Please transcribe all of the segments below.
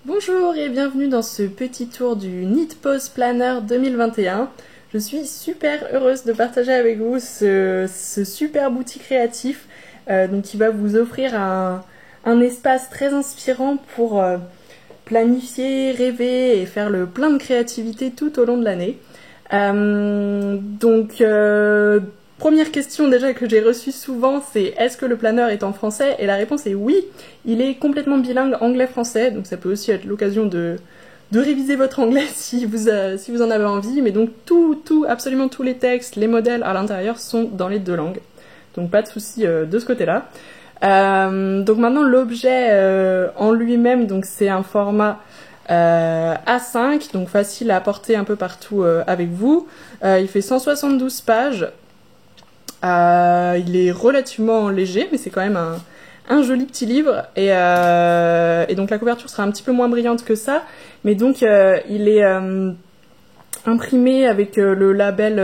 Bonjour et bienvenue dans ce petit tour du Knit Pose Planner 2021. Je suis super heureuse de partager avec vous ce super outil créatif qui va vous offrir un espace très inspirant pour planifier, rêver et faire le plein de créativité tout au long de l'année. Première question déjà que j'ai reçue souvent, c'est est-ce que le planner est en français? Et la réponse est oui, il est complètement bilingue anglais-français, donc ça peut aussi être l'occasion de réviser votre anglais si vous en avez envie, mais donc absolument tous les textes, les modèles à l'intérieur sont dans les deux langues, donc pas de souci de ce côté-là. Donc maintenant l'objet en lui-même, donc c'est un format A5, donc facile à porter un peu partout avec vous. Il fait 172 pages. Il est relativement léger, mais c'est quand même un joli petit livre. Et donc la couverture sera un petit peu moins brillante que ça. Mais donc il est imprimé avec le label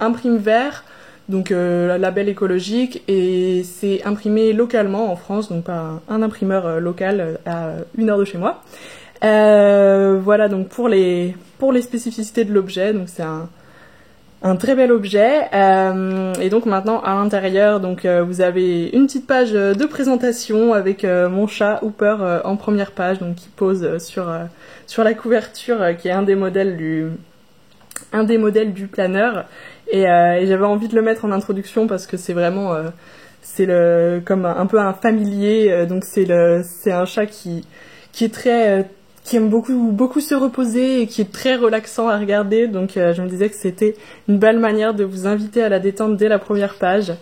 Imprime Vert, donc label écologique. Et c'est imprimé localement en France, donc par un imprimeur local à 1 heure de chez moi. Voilà donc pour les spécificités de l'objet. Donc c'est un très bel objet, et donc maintenant à l'intérieur, donc vous avez une petite page de présentation avec mon chat Hooper en première page, donc qui pose sur la couverture, qui est un des modèles du planner, et j'avais envie de le mettre en introduction parce que c'est vraiment comme un peu un familier, donc c'est un chat qui est très qui aime beaucoup se reposer et qui est très relaxant à regarder, donc je me disais que c'était une belle manière de vous inviter à la détente dès la première page.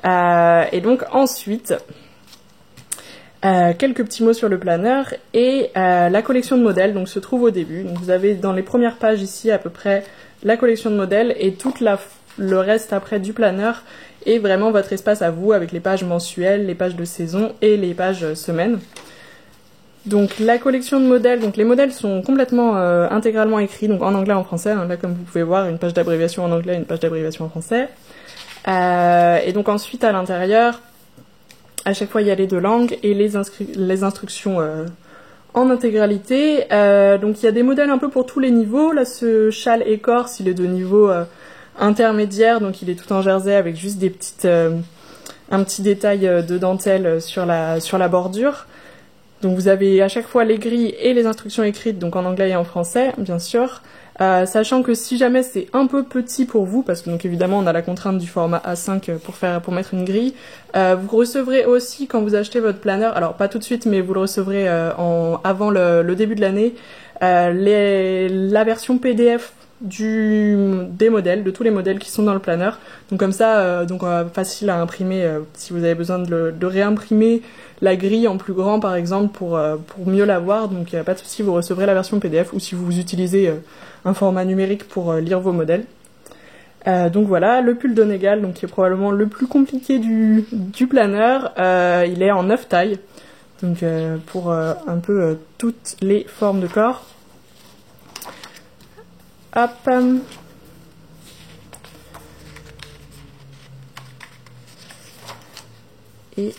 Et donc ensuite, quelques petits mots sur le planner et la collection de modèles donc se trouve au début. Donc vous avez dans les premières pages ici à peu près la collection de modèles et le reste après du planner est vraiment votre espace à vous avec les pages mensuelles, les pages de saison et les pages semaines. Donc la collection de modèles, donc les modèles sont complètement intégralement écrits, donc en anglais et en français, hein, là comme vous pouvez voir, une page d'abréviation en anglais, une page d'abréviation en français. Et donc ensuite à l'intérieur, à chaque fois il y a les deux langues et les instructions en intégralité. Donc il y a des modèles un peu pour tous les niveaux, là ce châle écorce, il est de niveau intermédiaire, donc il est tout en jersey avec juste un petit détail de dentelle sur la bordure. Donc vous avez à chaque fois les grilles et les instructions écrites, donc en anglais et en français, bien sûr. Sachant que si jamais c'est un peu petit pour vous, parce que donc évidemment on a la contrainte du format A5 pour mettre une grille, vous recevrez aussi quand vous achetez votre planner, alors pas tout de suite, mais vous le recevrez avant le début de l'année, la version PDF des modèles, de tous les modèles qui sont dans le planner. Donc comme ça, facile à imprimer si vous avez besoin de réimprimer la grille en plus grand par exemple pour mieux la voir. Donc pas de souci, vous recevrez la version PDF ou si vous utilisez un format numérique pour lire vos modèles. Donc voilà, le pull Donegal, donc qui est probablement le plus compliqué du planner, il est en 9 tailles, donc pour un peu toutes les formes de corps. Hop. Et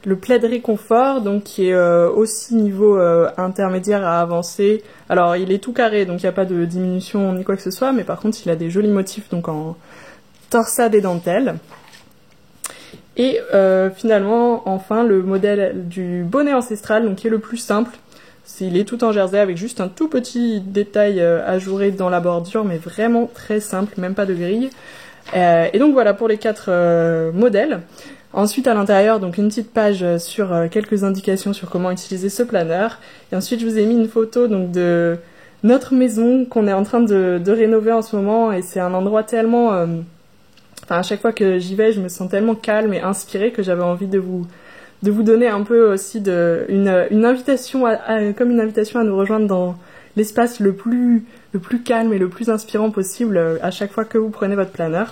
le plaid réconfort, donc qui est aussi niveau intermédiaire à avancé. Alors il est tout carré, donc il n'y a pas de diminution ni quoi que ce soit, mais par contre il a des jolis motifs donc en torsade et dentelle. Et finalement, enfin, le modèle du bonnet ancestral, donc qui est le plus simple. Il est tout en jersey avec juste un tout petit détail ajouré dans la bordure, mais vraiment très simple, même pas de grille. Et donc voilà pour les 4 modèles. Ensuite à l'intérieur, donc une petite page sur quelques indications sur comment utiliser ce planner. Et ensuite je vous ai mis une photo donc de notre maison qu'on est en train de rénover en ce moment. Et c'est un endroit tellement... à chaque fois que j'y vais, je me sens tellement calme et inspirée que j'avais envie de vous donner un peu aussi une invitation comme une invitation à nous rejoindre dans l'espace le plus calme et le plus inspirant possible à chaque fois que vous prenez votre planner.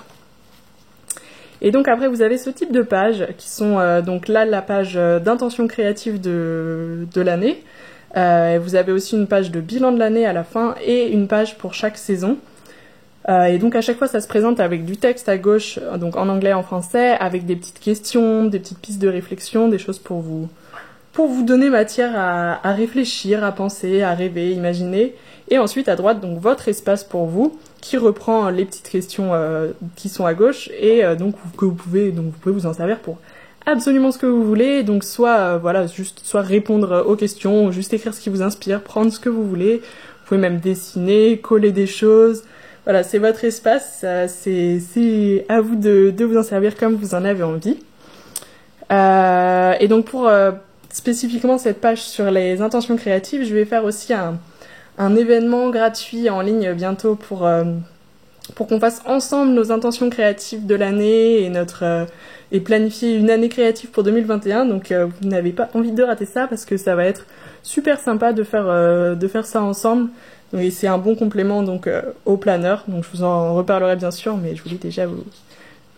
Et donc après vous avez ce type de pages qui sont donc là la page d'intention créative de l'année. Vous avez aussi une page de bilan de l'année à la fin et une page pour chaque saison. Et donc à chaque fois ça se présente avec du texte à gauche, donc en anglais et en français, avec des petites questions, des petites pistes de réflexion, des choses pour pour vous donner matière à réfléchir, à penser, à rêver, imaginer. Et ensuite à droite, donc votre espace pour vous, qui reprend les petites questions qui sont à gauche, et donc vous pouvez vous en servir pour absolument ce que vous voulez. Donc soit soit répondre aux questions, juste écrire ce qui vous inspire, prendre ce que vous voulez. Vous pouvez même dessiner, coller des choses. Voilà, c'est votre espace, c'est à vous de vous en servir comme vous en avez envie. Et donc pour spécifiquement cette page sur les intentions créatives, je vais faire aussi un événement gratuit en ligne bientôt pour qu'on fasse ensemble nos intentions créatives de l'année et planifier une année créative pour 2021. Donc vous n'avez pas envie de rater ça parce que ça va être super sympa de faire ça ensemble. Et c'est un bon complément donc au planeur. Donc je vous en reparlerai bien sûr, mais je voulais déjà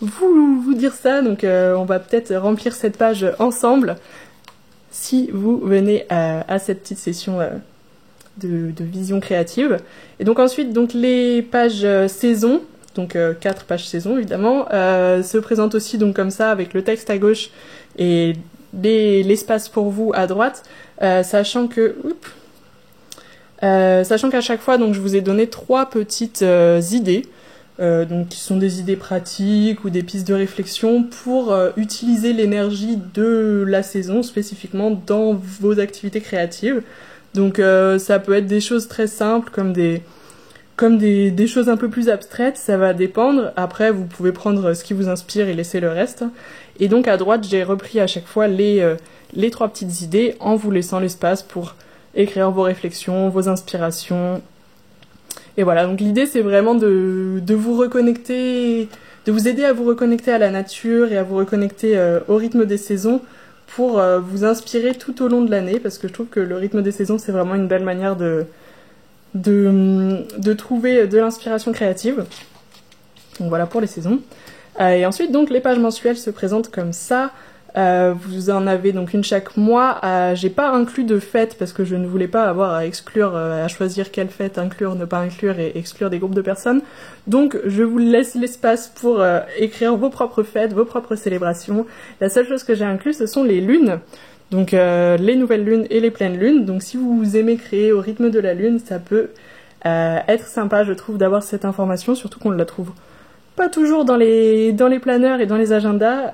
vous dire ça. Donc on va peut-être remplir cette page ensemble si vous venez à cette petite session de vision créative. Et donc ensuite, donc les pages saison, donc 4 pages saison évidemment, se présentent aussi donc comme ça avec le texte à gauche et l'espace pour vous à droite, sachant qu'à chaque fois donc je vous ai donné 3 petites idées, donc qui sont des idées pratiques ou des pistes de réflexion pour utiliser l'énergie de la saison spécifiquement dans vos activités créatives. Donc ça peut être des choses très simples comme des choses un peu plus abstraites, ça va dépendre. Après vous pouvez prendre ce qui vous inspire et laisser le reste. Et donc à droite j'ai repris à chaque fois les 3 petites idées en vous laissant l'espace pour écrire vos réflexions, vos inspirations. Et voilà, donc l'idée c'est vraiment de vous reconnecter, de vous aider à vous reconnecter à la nature et à vous reconnecter au rythme des saisons pour vous inspirer tout au long de l'année, parce que je trouve que le rythme des saisons c'est vraiment une belle manière de trouver de l'inspiration créative. Donc voilà pour les saisons. Et ensuite donc les pages mensuelles se présentent comme ça. Vous en avez donc une chaque mois. J'ai pas inclus de fêtes parce que je ne voulais pas avoir à exclure, à choisir quelle fête inclure, ne pas inclure et exclure des groupes de personnes. Donc je vous laisse l'espace pour écrire vos propres fêtes, vos propres célébrations. La seule chose que j'ai inclus, ce sont les lunes. Donc les nouvelles lunes et les pleines lunes. Donc si vous aimez créer au rythme de la lune, ça peut être sympa, je trouve, d'avoir cette information, surtout qu'on ne la trouve pas toujours dans les planeurs et dans les agendas,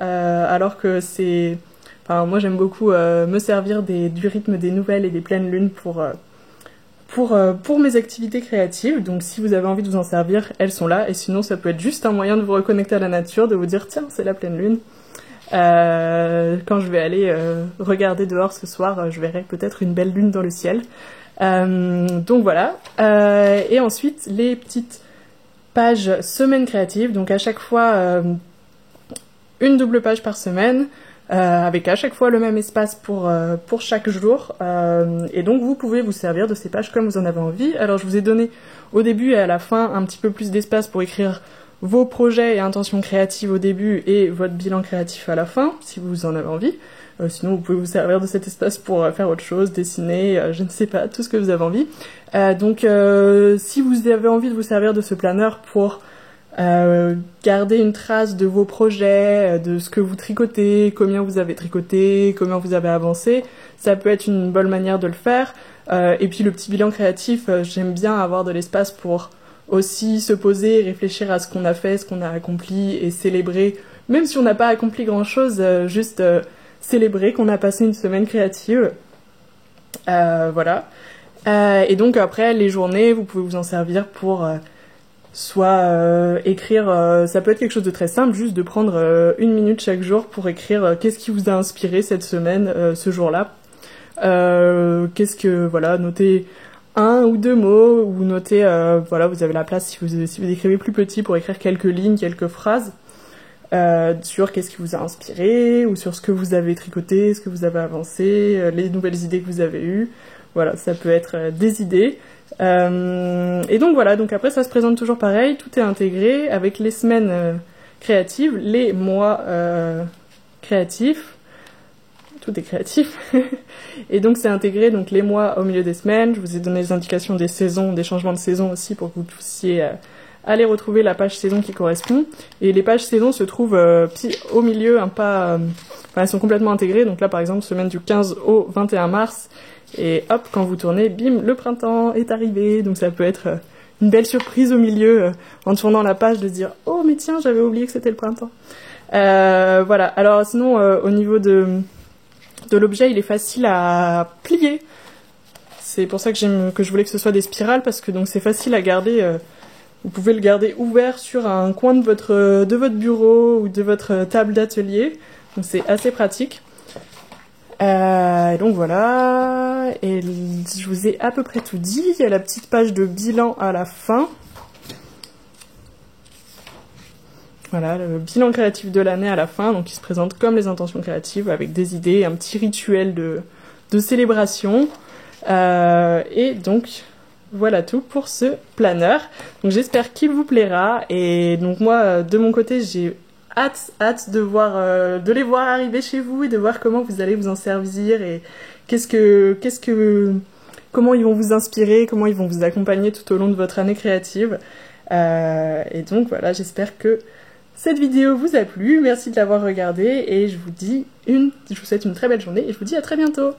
alors que c'est... Enfin, moi j'aime beaucoup me servir du rythme des nouvelles et des pleines lunes pour mes activités créatives. Donc si vous avez envie de vous en servir, elles sont là. Et sinon ça peut être juste un moyen de vous reconnecter à la nature, de vous dire tiens c'est la pleine lune. Quand je vais aller regarder dehors ce soir, je verrai peut-être une belle lune dans le ciel. Donc voilà. Et ensuite les petites page semaine créative, donc à chaque fois une double page par semaine, avec à chaque fois le même espace pour chaque jour, et donc vous pouvez vous servir de ces pages comme vous en avez envie. Alors je vous ai donné au début et à la fin un petit peu plus d'espace pour écrire vos projets et intentions créatives au début et votre bilan créatif à la fin, si vous en avez envie. Sinon vous pouvez vous servir de cet espace pour faire autre chose, dessiner, je ne sais pas, tout ce que vous avez envie. Donc si vous avez envie de vous servir de ce planeur pour garder une trace de vos projets, de ce que vous tricotez, combien vous avez tricoté, combien vous avez avancé, ça peut être une bonne manière de le faire. Et puis le petit bilan créatif, j'aime bien avoir de l'espace pour aussi se poser, réfléchir à ce qu'on a fait, ce qu'on a accompli et célébrer, même si on n'a pas accompli grand-chose, juste célébrer qu'on a passé une semaine créative. Voilà. Et donc après, les journées, vous pouvez vous en servir pour soit écrire, ça peut être quelque chose de très simple, juste de prendre 1 minute chaque jour pour écrire qu'est-ce qui vous a inspiré cette semaine, ce jour-là. Noter 1 ou 2 mots, ou noter, vous avez la place si vous écrivez plus petit pour écrire quelques lignes, quelques phrases. Sur qu'est-ce qui vous a inspiré, ou sur ce que vous avez tricoté, ce que vous avez avancé, les nouvelles idées que vous avez eues. Voilà, ça peut être des idées. Et donc voilà, donc après ça se présente toujours pareil, tout est intégré avec les semaines créatives, les mois créatifs, tout est créatif. Et donc c'est intégré, donc les mois au milieu des semaines. Je vous ai donné les indications des saisons, des changements de saison aussi pour que vous puissiez allez retrouver la page saison qui correspond. Et les pages saison se trouvent au milieu, enfin elles sont complètement intégrées. Donc là par exemple semaine du 15 au 21 mars. Et hop, quand vous tournez, bim, le printemps est arrivé. Donc ça peut être une belle surprise au milieu, en tournant la page, de se dire « Oh mais tiens, j'avais oublié que c'était le printemps ». Voilà, alors sinon au niveau de l'objet, il est facile à plier. C'est pour ça que je voulais que ce soit des spirales, parce que donc c'est facile à garder. Vous pouvez le garder ouvert sur un coin de votre bureau ou de votre table d'atelier. Donc c'est assez pratique. Et donc voilà, et je vous ai à peu près tout dit. Il y a la petite page de bilan à la fin. Voilà, le bilan créatif de l'année à la fin, donc il se présente comme les intentions créatives, avec des idées, un petit rituel de célébration. Et donc, voilà tout pour ce planeur. Donc j'espère qu'il vous plaira. Et donc moi, de mon côté, j'ai hâte de les voir arriver chez vous et de voir comment vous allez vous en servir et comment ils vont vous inspirer, comment ils vont vous accompagner tout au long de votre année créative. Et donc voilà, j'espère que cette vidéo vous a plu. Merci de l'avoir regardée et je vous souhaite une très belle journée et je vous dis à très bientôt.